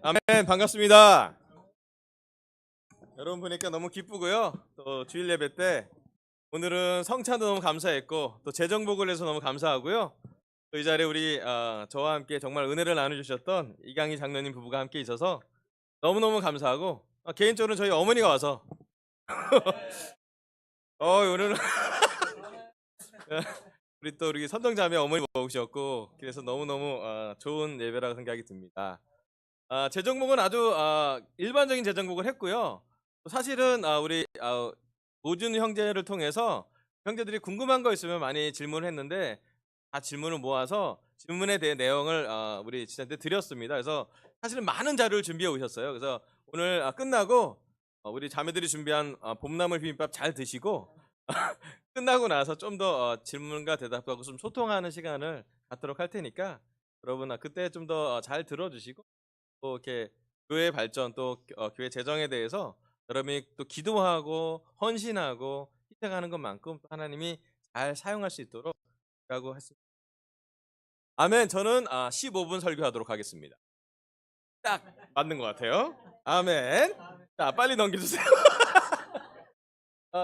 아멘. 반갑습니다. 여러분 보니까 너무 기쁘고요. 또 주일 예배 때 오늘은 성찬도 너무 감사했고 또 재정복을 해서 너무 감사하고요. 또 이 자리에 우리 저와 함께 정말 은혜를 나눠주셨던 이강희 장로님 부부가 함께 있어서 너무너무 감사하고 개인적으로 저희 어머니가 와서 오늘은 우리 또 우리 선정자매 어머니 모셨고 그래서 너무너무 좋은 예배라고 생각이 듭니다. 재정복은 아주 일반적인 재정복을 했고요. 사실은 우리 모준 형제를 통해서 형제들이 궁금한 거 있으면 많이 질문을 했는데 다 질문을 모아서 질문에 대한 내용을 우리 지자한테 드렸습니다. 그래서 사실은 많은 자료를 준비해 오셨어요. 그래서 오늘 끝나고 우리 자매들이 준비한 봄나물 비빔밥 잘 드시고 끝나고 나서 좀 더 질문과 대답하고 좀 소통하는 시간을 갖도록 할 테니까 여러분 그때 좀 더 잘 들어주시고 또 이렇게 교회 발전 또 교회 재정에 대해서 여러분이 또 기도하고 헌신하고 희생하는 것만큼 또 하나님이 잘 사용할 수 있도록 라고 했습니다. 아멘. 저는 15분 설교하도록 하겠습니다. 딱 맞는 것 같아요. 아멘. 자, 빨리 넘겨주세요.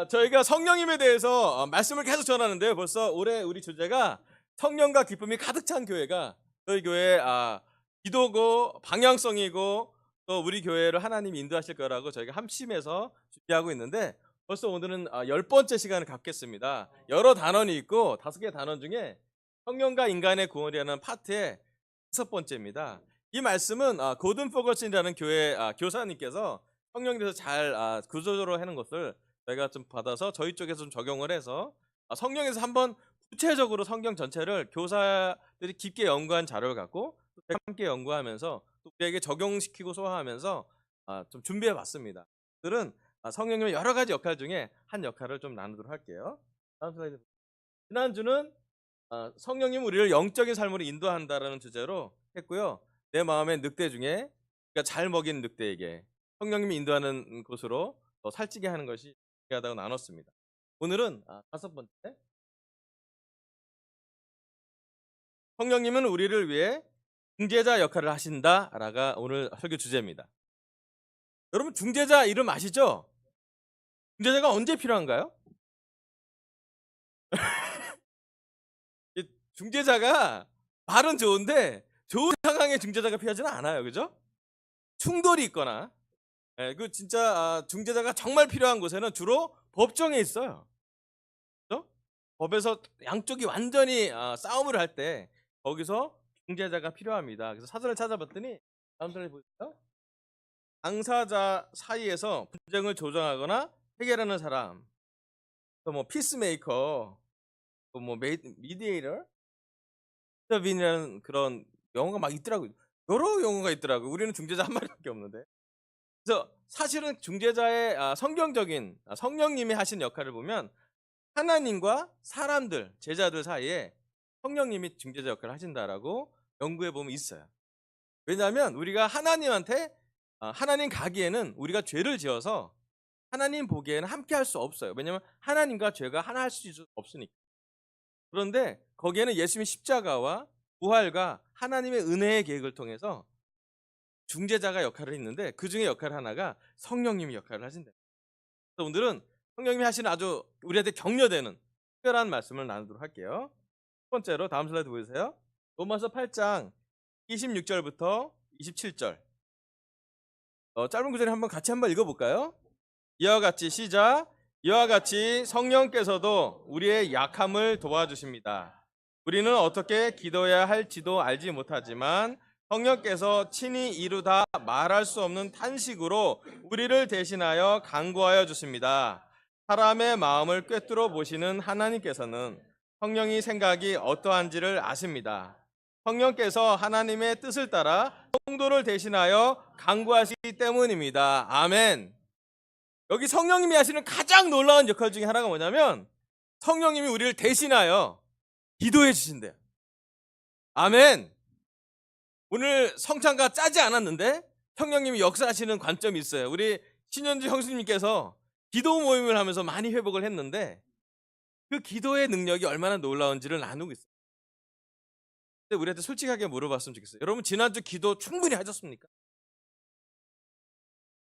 저희가 성령님에 대해서 말씀을 계속 전하는데요. 벌써 올해 우리 주제가 성령과 기쁨이 가득 찬 교회가 저희 교회 기도고 방향성이고 또 우리 교회를 하나님이 인도하실 거라고 저희가 합심해서 준비하고 있는데 벌써 오늘은 10번째 시간을 갖겠습니다. 여러 단원이 있고 5개의 단원 중에 성령과 인간의 구원이라는 파트의 6번째입니다. 이 말씀은 고든 포거슨이라는 교회 교사님께서 성령에 대해서 잘 구조적으로 하는 것을 저희가 좀 받아서 저희 쪽에서 좀 적용을 해서 성령에서 한번 구체적으로 성경 전체를 교사들이 깊게 연구한 자료를 갖고 또 함께 연구하면서 또 우리에게 적용시키고 소화하면서 좀 준비해 봤습니다. 오늘은 성령님의 여러 가지 역할 중에 한 역할을 좀 나누도록 할게요. 다음 슬라이드. 지난주는 성령님 우리를 영적인 삶으로 인도한다라는 주제로 했고요. 내 마음의 늑대 중에 그러니까 잘 먹인 늑대에게 성령님이 인도하는 곳으로 더 살찌게 하는 것이 중요하다고 나눴습니다. 오늘은 5번째 성령님은 우리를 위해 중재자 역할을 하신다라가 오늘 설교 주제입니다. 여러분 중재자 이름 아시죠? 중재자가 언제 필요한가요? 중재자가 말은 좋은데 좋은 상황에 중재자가 필요하지는 않아요. 그죠? 충돌이 있거나 그 진짜 중재자가 정말 필요한 곳에는 주로 법정에 있어요. 그죠? 법에서 양쪽이 완전히 싸움을 할 때 거기서 중재자가 필요합니다. 그래서 사전을 찾아봤더니 다음 슬라이드 보세요. 당사자 사이에서 분쟁을 조정하거나 해결하는 사람, 또 뭐 피스메이커, 또 뭐 미디에이터, 인터빈이라는 그런 용어가 막 있더라고요. 여러 용어가 있더라고요. 우리는 중재자 한 마리밖에 없는데. 그래서 사실은 중재자의 성경적인 성령님이 하신 역할을 보면 하나님과 사람들, 제자들 사이에 성령님이 중재자 역할을 하신다라고 연구해 보면 있어요. 왜냐하면 우리가 하나님한테 하나님 가기에는 우리가 죄를 지어서 하나님 보기에는 함께 할 수 없어요. 왜냐하면 하나님과 죄가 하나 할 수 없으니까. 그런데 거기에는 예수님의 십자가와 부활과 하나님의 은혜의 계획을 통해서 중재자가 역할을 했는데 그 중에 역할 하나가 성령님이 역할을 하신대요. 그래서 오늘은 성령님이 하시는 아주 우리한테 격려되는 특별한 말씀을 나누도록 할게요. 첫 번째로 다음 슬라이드 보여주세요. 로마서 8장 26절부터 27절 짧은 구절에 같이 한번 읽어볼까요? 이와 같이 시작. 이와 같이 성령께서도 우리의 약함을 도와주십니다. 우리는 어떻게 기도해야 할지도 알지 못하지만 성령께서 친히 이루다 말할 수 없는 탄식으로 우리를 대신하여 간구하여 주십니다. 사람의 마음을 꿰뚫어 보시는 하나님께서는 성령이 생각이 어떠한지를 아십니다. 성령께서 하나님의 뜻을 따라 성도를 대신하여 간구하시기 때문입니다. 아멘. 여기 성령님이 하시는 가장 놀라운 역할 중에 하나가 뭐냐면 성령님이 우리를 대신하여 기도해 주신대요. 아멘. 오늘 성찬가 짜지 않았는데 성령님이 역사하시는 관점이 있어요. 우리 신현주 형수님께서 기도 모임을 하면서 많이 회복을 했는데 그 기도의 능력이 얼마나 놀라운지를 나누고 있어요. 근데 우리한테 솔직하게 물어봤으면 좋겠어요. 여러분 지난주 기도 충분히 하셨습니까?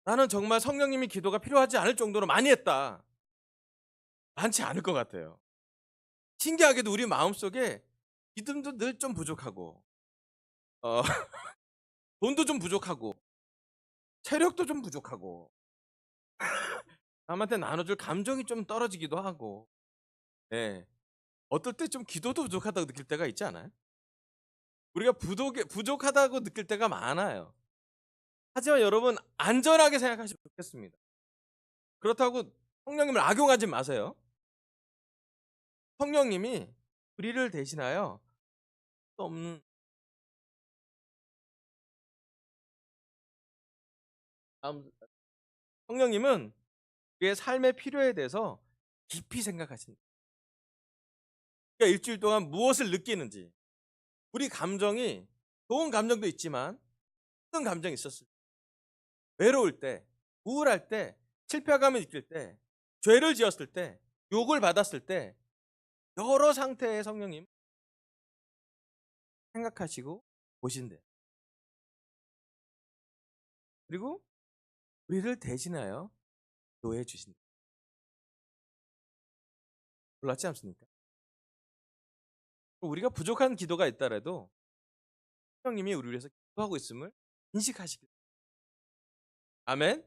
나는 정말 성령님이 기도가 필요하지 않을 정도로 많이 했다. 많지 않을 것 같아요. 신기하게도 우리 마음속에 믿음도 늘 좀 부족하고, 어, 돈도 좀 부족하고, 체력도 좀 부족하고, 남한테 나눠줄 감정이 좀 떨어지기도 하고, 예. 어떨 때 좀 기도도 부족하다고 느낄 때가 있지 않아요? 우리가 부족하다고 느낄 때가 많아요. 하지만 여러분, 안전하게 생각하시면 좋겠습니다. 그렇다고 성령님을 악용하지 마세요. 성령님이 우리를 대신하여 또 없는 다음, 성령님은 우리의 삶의 필요에 대해서 깊이 생각하신다. 그러니까 일주일 동안 무엇을 느끼는지, 우리 감정이 좋은 감정도 있지만 어떤 감정이 있었을 때, 외로울 때, 우울할 때, 실패감을 느낄 때, 죄를 지었을 때, 욕을 받았을 때, 여러 상태의 성령님 생각하시고 보신대요. 그리고 우리를 대신하여 기도해 주신다. 놀랍지 않습니까? 우리가 부족한 기도가 있더라도 성령님이 우리를 위해서 기도하고 있음을 인식하시길. 아멘.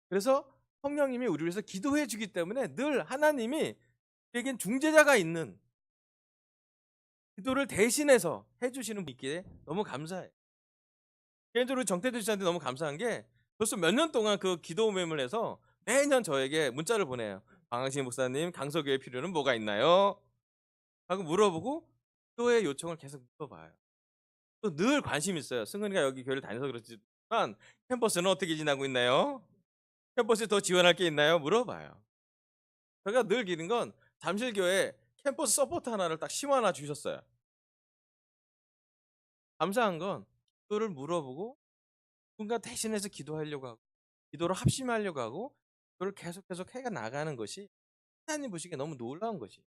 그래서 성령님이 우리를 위해서 기도해 주기 때문에 늘 하나님이 우리에겐 중재자가 있는, 기도를 대신해서 해주시는 분께 너무 감사해요. 개인적으로 정태주 씨한테 너무 감사한 게 벌써 몇 년 동안 그 기도 모임을 해서 매년 저에게 문자를 보내요. 방학신 목사님, 강서교회 필요는 뭐가 있나요? 하고 물어보고 기도의 요청을 계속 물어봐요. 또 늘 관심 있어요. 승은이가 여기 교회를 다녀서 그렇지만 캠퍼스는 어떻게 지나고 있나요? 캠퍼스에 더 지원할 게 있나요? 물어봐요. 제가 늘 기는 건 잠실교회 캠퍼스 서포트 하나를 딱 심어 하나 주셨어요. 감사한 건 그거를 물어보고 누군가 대신해서 기도하려고 하고, 기도를 합심하려고 하고, 그걸 계속 해 나가는 것이 하나님 보시기에 너무 놀라운 것이.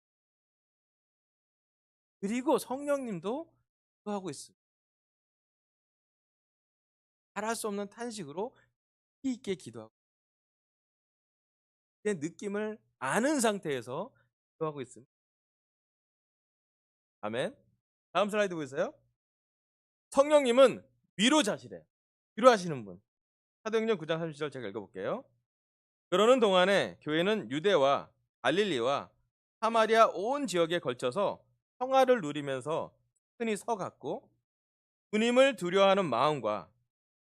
그리고 성령님도 기도하고 있습니다. 말할 수 없는 탄식으로 깊이 있게 기도하고, 내 느낌을 아는 상태에서 기도하고 있습니다. 아멘. 다음 슬라이드 보세요. 성령님은 위로자시래. 위로하시는 분. 사도행전 9장 30절 제가 읽어볼게요. 그러는 동안에 교회는 유대와 갈릴리와 사마리아 온 지역에 걸쳐서 평화를 누리면서 흔히 서갔고, 주님을 두려워하는 마음과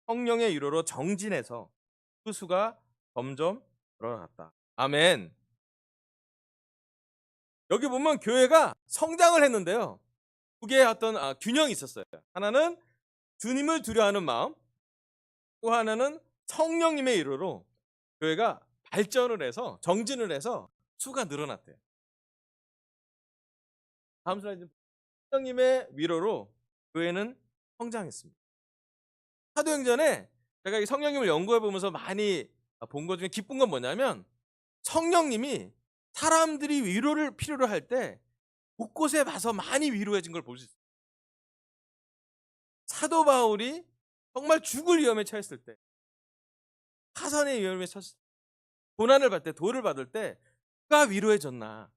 성령의 위로로 정진해서 그 수가 점점 늘어났다. 아멘. 여기 보면 교회가 성장을 했는데요. 두 개의 어떤 균형이 있었어요. 하나는 주님을 두려워하는 마음, 또 하나는 성령님의 위로로 교회가 발전을 해서 정진을 해서 수가 늘어났대요. 다음 슬라이드. 성령님의 위로로 교회는 성장했습니다. 사도행전에 제가 이 성령님을 연구해 보면서 많이 본 것 중에 기쁜 건 뭐냐면, 성령님이 사람들이 위로를 필요로 할 때 곳곳에 가서 많이 위로해 준 걸 볼 수 있어요. 사도 바울이 정말 죽을 위험에 처했을 때, 파산의 위험에 처했을 때, 고난을 받을 때, 돌을 받을 때 누가 위로해 줬나?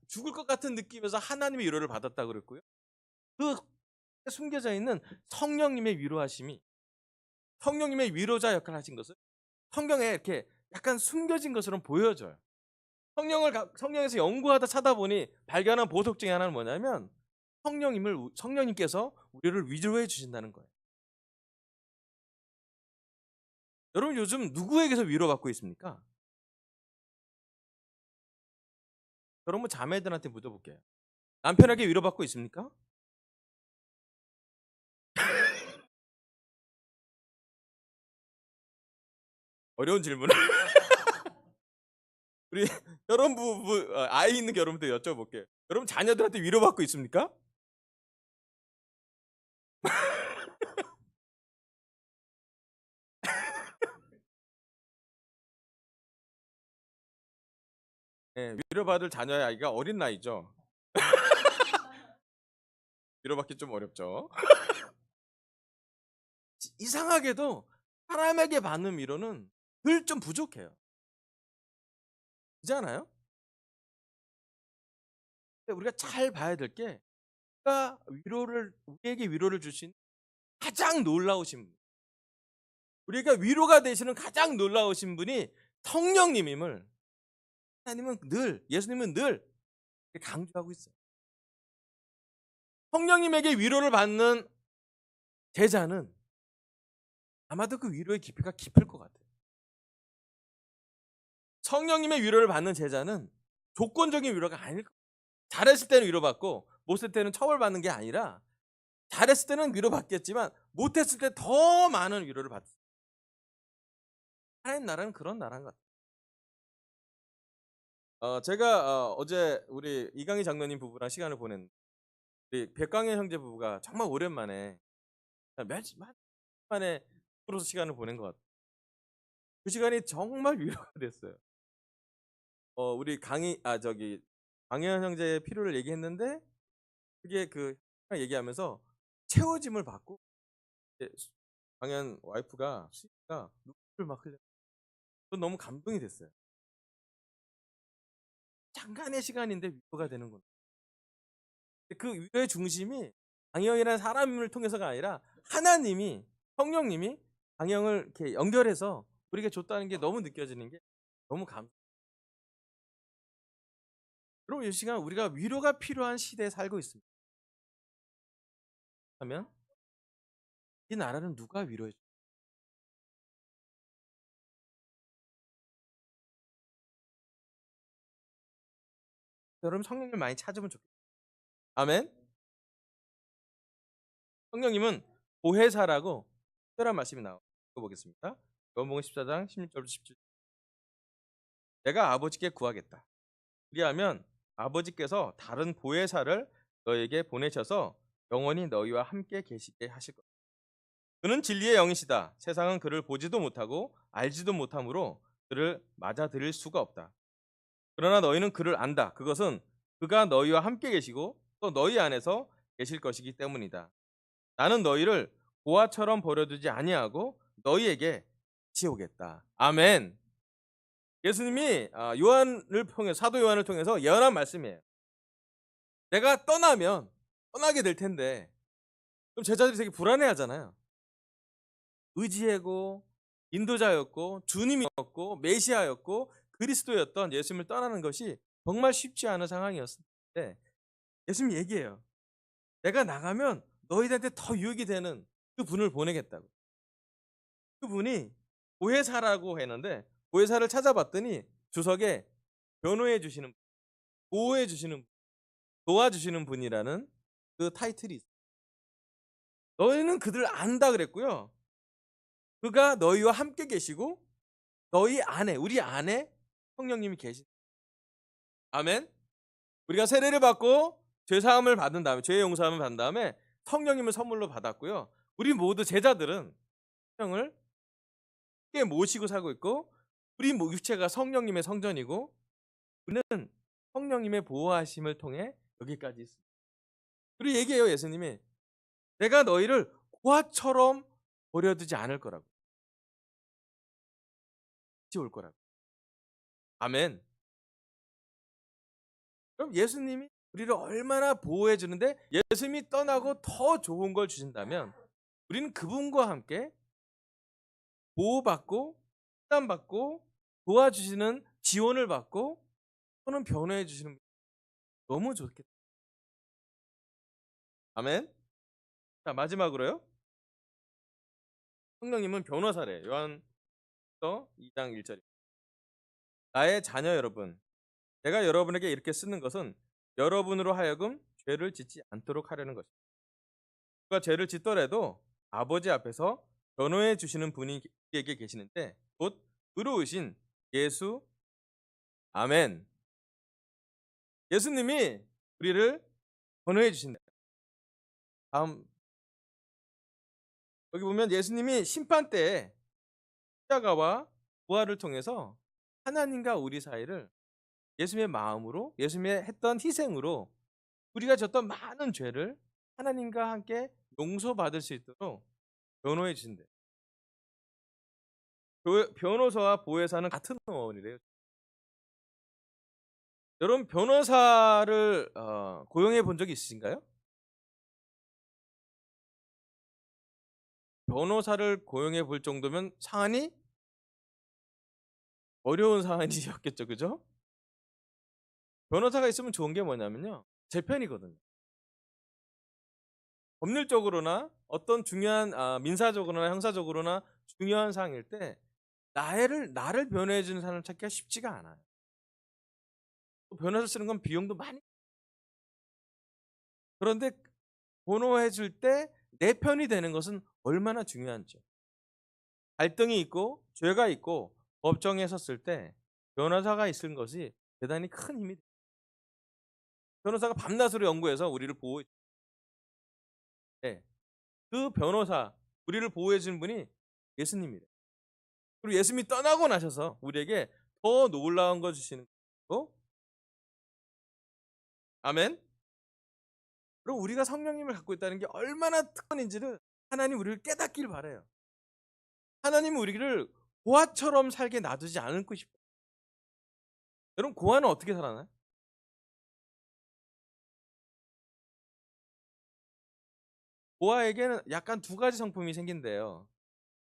죽을 것 같은 느낌에서 하나님의 위로를 받았다고 그랬고요. 그 숨겨져 있는 성령님의 위로하심이, 성령님의 위로자 역할을 하신 것을 성경에 이렇게 약간 숨겨진 것처럼 보여져요. 성령에서 연구하다 찾아보니 발견한 보석 중에 하나는 뭐냐면, 성령님께서 우리를 위로해 주신다는 거예요. 여러분 요즘 누구에게서 위로받고 있습니까? 여러분 자매들한테 묻어볼게요. 남편에게 위로받고 있습니까? 어려운 질문을 우리 결혼 부부, 아이 있는 여러분들 여쭤볼게요. 여러분 자녀들한테 위로받고 있습니까? 네, 위로받을 자녀의 아이가 어린 나이죠. 위로받기 좀 어렵죠. 이상하게도 사람에게 받는 위로는 늘 좀 부족해요. 그렇지 않아요? 근데 우리가 잘 봐야 될 게 우리가 위로를 우리에게 위로를 주신 가장 놀라우신 분, 우리가 위로가 되시는 가장 놀라우신 분이 성령님임을 하나님은 늘 예수님은 늘 강조하고 있어요. 성령님에게 위로를 받는 제자는 아마도 그 위로의 깊이가 깊을 것 같아요. 성령님의 위로를 받는 제자는 조건적인 위로가 아닐 거예요. 잘했을 때는 위로받고 못했을 때는 처벌받는 게 아니라 잘했을 때는 위로받겠지만 못했을 때 더 많은 위로를 받습니다. 하나님 나라는 그런 나라인 것 같아요. 제가 어제 우리 이강희 장로님 부부랑 시간을 보냈는데 우리 백광현 형제 부부가 정말 오랜만에 며칠 만에 프로서 시간을 보낸 것 같아요. 그 시간이 정말 위로가 됐어요. 우리 강현 형제의 필요를 얘기했는데 그게 그 얘기하면서 채워짐을 받고 이제 강현 와이프가 수희가 눈물을 막 흘려. 전 너무 감동이 됐어요. 잠깐의 시간인데 위로가 되는 건. 그 위로의 중심이 강영이라는 사람을 통해서가 아니라 하나님이 성령님이 강영을 이렇게 연결해서 우리에게 줬다는 게 너무 느껴지는 게 너무 여러분 이 시간 우리가 위로가 필요한 시대에 살고 있습니다. 하면 이 나라는 누가 위로해 줘? 여러분 성령님 많이 찾으면 좋겠어요. 아멘. 성령님은 보혜사라고 특별한 말씀이 나와. 읽어보겠습니다. 요한복음 14장 16절부터 17절. 내가 아버지께 구하겠다. 그리하면 아버지께서 다른 보혜사를 너에게 보내셔서 영원히 너희와 함께 계시게 하실 것이다. 그는 진리의 영이시다. 세상은 그를 보지도 못하고 알지도 못하므로 그를 맞아들일 수가 없다. 그러나 너희는 그를 안다. 그것은 그가 너희와 함께 계시고 또 너희 안에서 계실 것이기 때문이다. 나는 너희를 고아처럼 버려두지 아니하고 너희에게 같이 오겠다. 아멘. 예수님이 요한을 통해 사도 요한을 통해서 예언한 말씀이에요. 내가 떠나게 될 텐데 그럼 제자들이 되게 불안해하잖아요. 의지하고 인도자였고 주님이었고 메시아였고 그리스도였던 예수님을 떠나는 것이 정말 쉽지 않은 상황이었는데 예수님이 얘기해요. 내가 나가면 너희들한테 더 유익이 되는 그 분을 보내겠다고. 그분이 보혜사라고 했는데 보혜사를 찾아봤더니 주석에 변호해 주시는, 보호해 주시는, 도와주시는 분이라는 그 타이틀이 있어요. 너희는 그들 안다 그랬고요. 그가 너희와 함께 계시고 너희 안에, 우리 안에 성령님이 계신. 아멘. 우리가 세례를 받고 죄 사함을 받은 다음에 죄의 용서함을 받은 다음에 성령님을 선물로 받았고요. 우리 모두 제자들은 성령을 함께 모시고 살고 있고 우리 육체가 성령님의 성전이고 우리는 성령님의 보호하심을 통해 여기까지 있습니다. 그리고 얘기해요. 예수님이 내가 너희를 고아처럼 버려두지 않을 거라고. 같이 올 거라고. 아멘. 그럼 예수님이 우리를 얼마나 보호해 주는데 예수님이 떠나고 더 좋은 걸 주신다면 우리는 그분과 함께 보호받고 상담받고 도와주시는 지원을 받고 또는 변호해 주시는 너무 좋겠다. 아멘. 자 마지막으로요. 성령님은 변호사래. 요한서 2장 1절. 나의 자녀 여러분, 내가 여러분에게 이렇게 쓰는 것은 여러분으로 하여금 죄를 짓지 않도록 하려는 것입니다. 누가 죄를 짓더라도 아버지 앞에서 변호해 주시는 분이 우리에게 계시는데 곧 의로우신 예수. 아멘. 예수님이 우리를 변호해 주신다. 다음 여기 보면 예수님이 심판 때에 십자가와 부활을 통해서 하나님과 우리 사이를 예수님의 마음으로 예수님의 했던 희생으로 우리가 졌던 많은 죄를 하나님과 함께 용서받을 수 있도록 변호해 주신대. 변호사와 보혜사는 같은 어원이래요. 여러분 변호사를 고용해 본 적이 있으신가요? 변호사를 고용해 볼 정도면 사안이 어려운 사안이었겠죠. 그죠? 변호사가 있으면 좋은 게 뭐냐면요. 제 편이거든요. 법률적으로나 어떤 중요한 민사적으로나 형사적으로나 중요한 사항일 때 나를 변호해 주는 사람을 찾기가 쉽지가 않아요. 또 변호사 쓰는 건 비용도 많이. 그런데 변호해 줄 때 내 편이 되는 것은 얼마나 중요한지요. 갈등이 있고 죄가 있고 법정에 섰을 때 변호사가 있는 것이 대단히 큰 힘이 돼요. 변호사가 밤낮으로 연구해서 우리를 보호해. 네. 그 변호사, 우리를 보호해 주는 분이 예수님이래요. 그리고 예수님이 떠나고 나셔서 우리에게 더 놀라운 거 주시는 거고. 아멘. 그럼 우리가 성령님을 갖고 있다는 게 얼마나 특권인지를 하나님 우리를 깨닫길 바라요. 하나님은 우리를 고아처럼 살게 놔두지 않고 싶어요. 여러분 고아는 어떻게 살아나요? 고아에게는 약간 두 가지 성품이 생긴대요.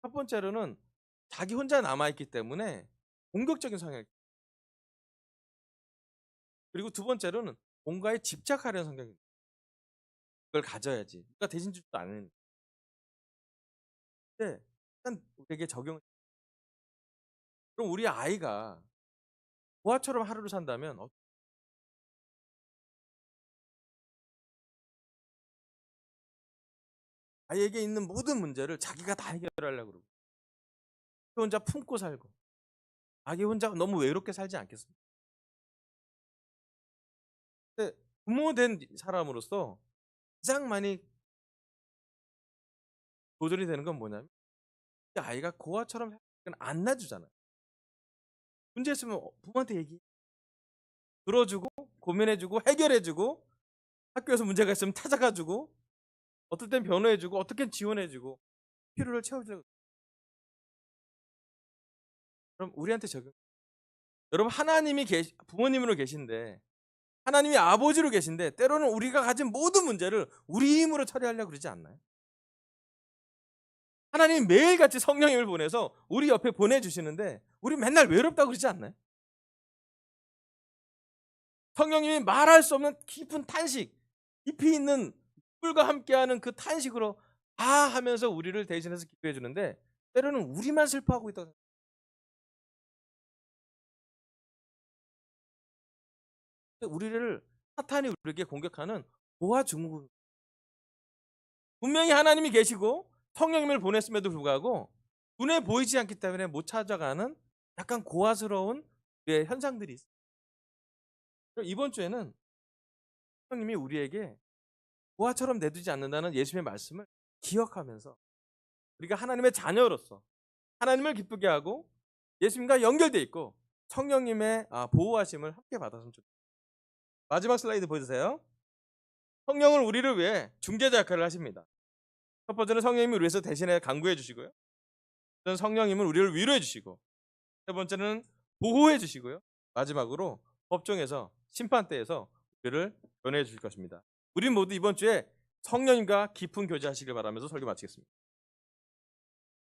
첫 번째로는 자기 혼자 남아있기 때문에 공격적인 성향. 그리고 두 번째로는 뭔가에 집착하려는 성격입니다. 그걸 가져야지. 누가 대신 주지도 않으니까. 근데 일단 우리에게 적용. 그럼 우리 아이가 고아처럼 하루를 산다면 아이에게 있는 모든 문제를 자기가 다 해결하려고 그러고 혼자 품고 살고 자기 혼자 너무 외롭게 살지 않겠습니까? 근데 부모 된 사람으로서 가장 많이 도전이 되는 건 뭐냐면 이 아이가 고아처럼 안 놔주잖아요. 문제 있으면 부모한테 얘기 들어주고 고민해주고 해결해주고 학교에서 문제가 있으면 찾아가주고 어떨 땐 변호해주고 어떨 땐 지원해주고 필요를 채워주려고. 그럼 우리한테 적용. 여러분 하나님이 부모님으로 계신데 하나님이 아버지로 계신데 때로는 우리가 가진 모든 문제를 우리 힘으로 처리하려고 그러지 않나요? 하나님이 매일같이 성령님을 보내서 우리 옆에 보내주시는데 우리 맨날 외롭다고 그러지 않나요? 성령님이 말할 수 없는 깊은 탄식, 깊이 있는 꿀과 함께하는 그 탄식으로 하면서 우리를 대신해서 기도해 주는데 때로는 우리만 슬퍼하고 있다고 생각해요. 우리를 사탄이 우리에게 공격하는 고아 증후군. 분명히 하나님이 계시고 성령님을 보냈음에도 불구하고 눈에 보이지 않기 때문에 못 찾아가는 약간 고아스러운 현상들이 있어요. 이번 주에는 성령님이 우리에게 고아처럼 내두지 않는다는 예수님의 말씀을 기억하면서 우리가 하나님의 자녀로서 하나님을 기쁘게 하고 예수님과 연결돼 있고 성령님의 보호하심을 함께 받았으면 좋겠습니다. 마지막 슬라이드 보여주세요. 성령은 우리를 위해 중재자 역할을 하십니다. 첫 번째는 성령님이 우리 위해서 대신에 간구해 주시고요. 성령님은 우리를 위로해 주시고 세 번째는 보호해 주시고요. 마지막으로 법정에서 심판대에서 우리를 변호해 주실 것입니다. 우린 모두 이번 주에 성령님과 깊은 교제하시길 바라면서 설교 마치겠습니다.